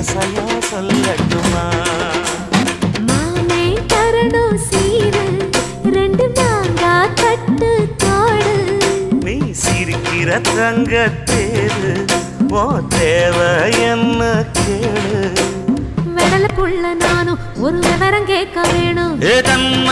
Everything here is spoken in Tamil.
ஆசையா சொல்லட்டுமா? மாமே தரணும் சீரு, ரெண்டு மாங்கா கட்டு தோடு. நீ சிரிக்கிற தங்கத்தேரு, ஓ தேவை என்ன கேளு. வெடல புள்ள நானும் ஒரு விவரம் கேட்க வேணும். தன்ன